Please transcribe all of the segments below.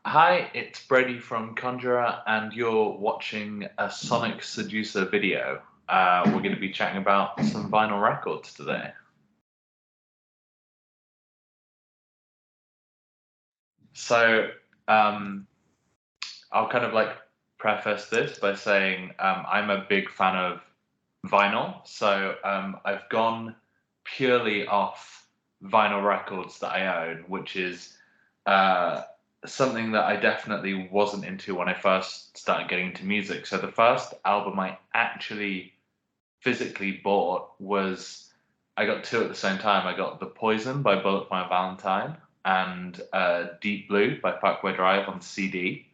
Hi, it's Brady from Conjurer, and you're watching a Sonic Seducer video. We're going to be chatting about some vinyl records today. So, I'll kind of like preface this by saying I'm a big fan of vinyl. So, I've gone purely off vinyl records that I own, which is uh, something that I definitely wasn't into when I first started getting into music. So the first album I actually physically bought was, I got two at the same time. I got The Poison by Bullet for My Valentine and Deep Blue by Parkway Drive on CD.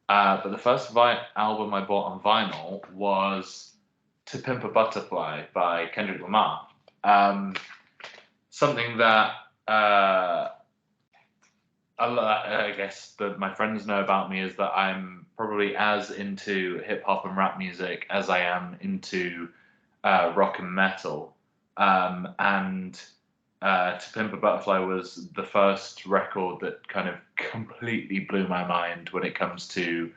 But the first album I bought on vinyl was To Pimp a Butterfly by Kendrick Lamar. Something that I guess that my friends know about me is that I'm probably as into hip hop and rap music as I am into rock and metal. And To Pimp a Butterfly was the first record that kind of completely blew my mind when it comes to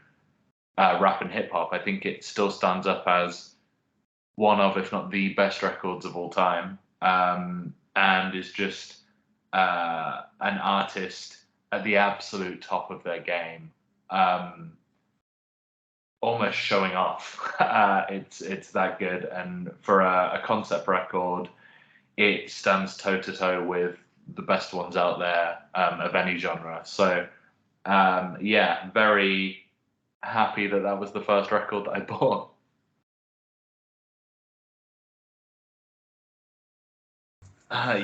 rap and hip hop. I think it still stands up as one of, if not the best records of all time, and is just an artist at the absolute top of their game, almost showing off. It's that good, and for a concept record, it stands toe to toe with the best ones out there of any genre. So yeah, very happy that that was the first record that I bought.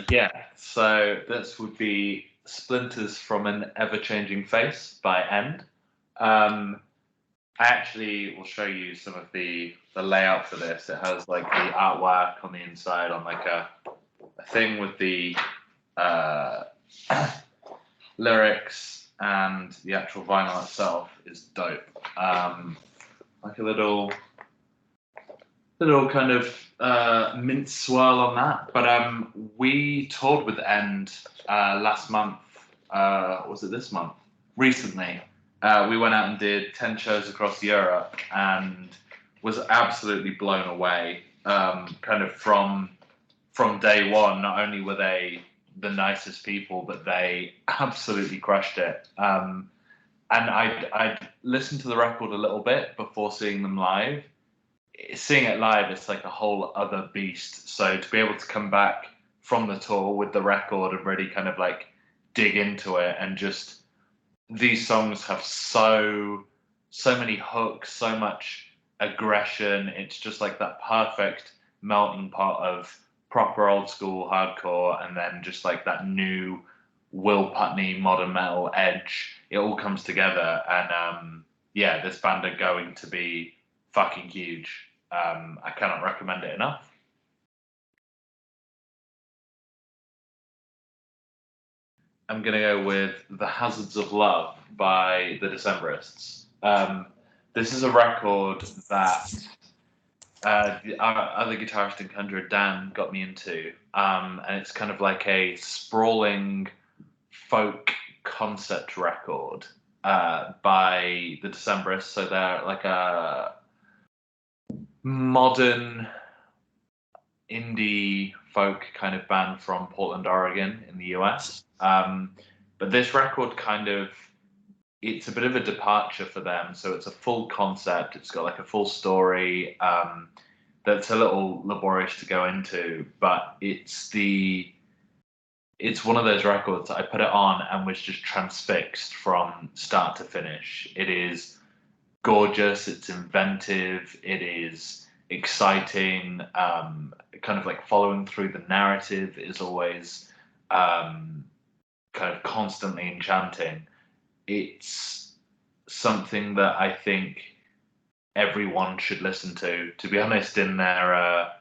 Yeah, so this would be Splinters from an Ever-Changing Face by End. Um, I actually will show you some of the layout for this. It has like the artwork on the inside on like a thing with the uh, lyrics, and the actual vinyl itself is dope. Like a little kind of mint swirl on that. But we toured with End last month. Was it this month? Recently, we went out and did 10 shows across Europe and was absolutely blown away. Kind of from day one, not only were they the nicest people, but they absolutely crushed it. And I'd listened to the record a little bit before seeing them live. Seeing it live, it's like a whole other beast. So to be able to come back from the tour with the record and really kind of like dig into it, and just these songs have so many hooks, so much aggression. It's just like that perfect melting pot of proper old school hardcore, and then just like that new Will Putney modern metal edge. It all comes together, and yeah, this band are going to be fucking huge. I cannot recommend it enough. I'm gonna go with The Hazards of Love by the Decemberists. This is a record that our other guitarist and conjurer Dan got me into, and it's kind of like a sprawling folk concept record by the Decemberists. So they're like a modern indie folk kind of band from Portland, Oregon, in the US. But this record kind of, it's a bit of a departure for them. So it's a full concept. It's got like a full story that's a little laborious to go into, but it's one of those records that I put it on and was just transfixed from start to finish. It is gorgeous. It's inventive. It is exciting. Kind of like following through the narrative is always kind of constantly enchanting. It's something that I think everyone should listen to be honest, in their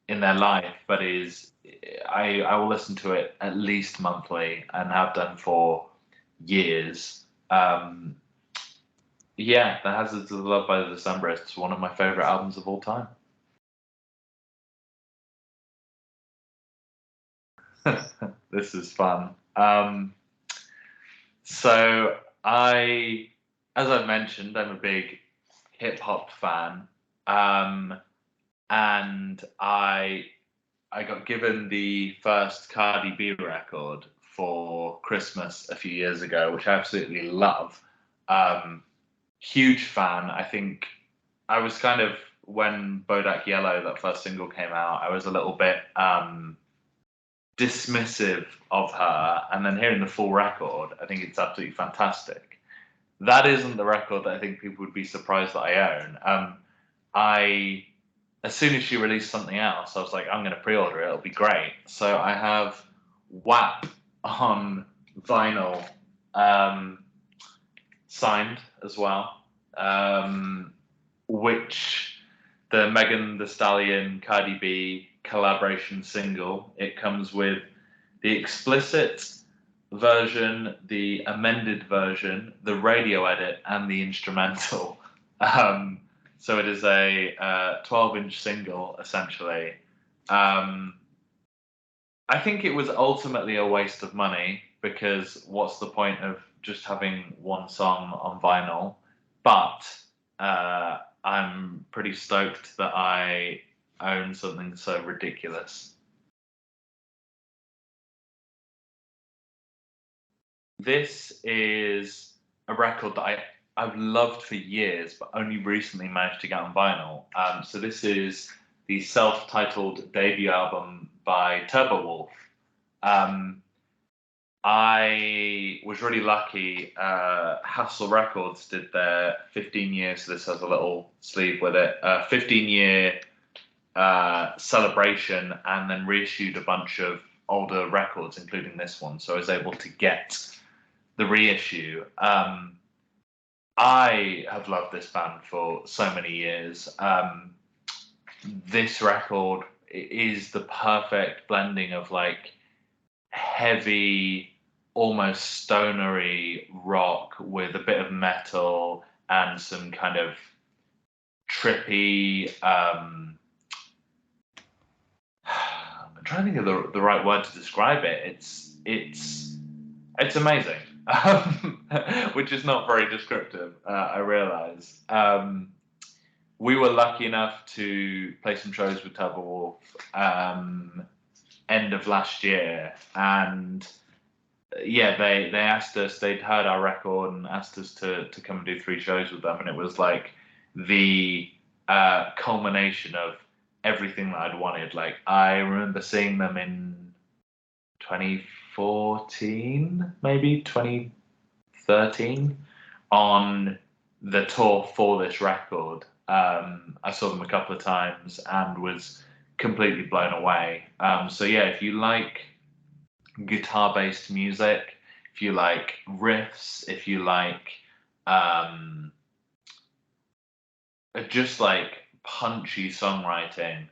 life. But is I will listen to it at least monthly and have done for years. Yeah, The Hazards of Love by the Decemberists is one of my favorite albums of all time. This is fun. So I as I've mentioned, I'm a big hip hop fan, and I got given the first Cardi B record for Christmas a few years ago, which I absolutely love. Huge fan. I think I was kind of, when Bodak Yellow, that first single, came out, I was a little bit dismissive of her, and then hearing the full record, I think it's absolutely fantastic. That isn't the record that I think people would be surprised that I own. As soon as she released something else, I was like, I'm going to pre-order it. It'll be great. So I have WAP on vinyl, signed as well, which the Megan Thee Stallion Cardi B collaboration single. It comes with the explicit version, the amended version, the radio edit, and the instrumental. So it is a 12-inch single, essentially. I think it was ultimately a waste of money, because what's the point of just having one song on vinyl? But I'm pretty stoked that I own something so ridiculous. This is a record that I've loved for years, but only recently managed to get on vinyl. So this is the self-titled debut album by Turbo Wolf. I was really lucky. Hassel Records did their 15 years, so this has a little sleeve with it, 15-year celebration, and then reissued a bunch of older records, including this one. So I was able to get the reissue. I have loved this band for so many years. This record is the perfect blending of like heavy, almost stonery rock with a bit of metal and some kind of trippy. I'm trying to think of the right word to describe it. It's amazing. Which is not very descriptive, I realise. We were lucky enough to play some shows with Turbo Wolf end of last year, and yeah, they asked us, they'd heard our record and asked us to come and do 3 shows with them, and it was like the culmination of everything that I'd wanted. Like, I remember seeing them in 2014, maybe 2013, on the tour for this record. I saw them a couple of times and was completely blown away. So yeah, if you like guitar-based music, if you like riffs, if you like just like punchy songwriting,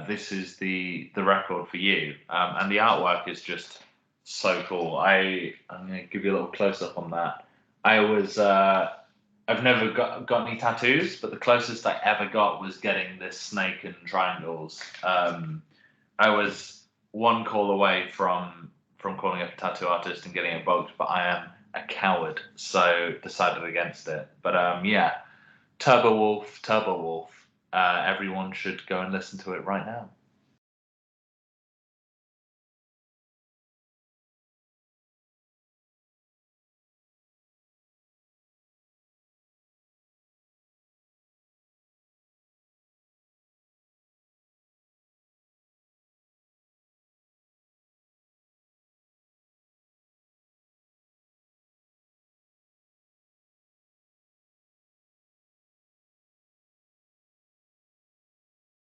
this is the record for you. And the artwork is just so cool. I'm going to give you a little close-up on that. I've never got any tattoos, but the closest I ever got was getting this snake and triangles. I was one call away from calling up a tattoo artist and getting it booked, but I am a coward, so decided against it. But yeah, Turbo Wolf. Everyone should go and listen to it right now.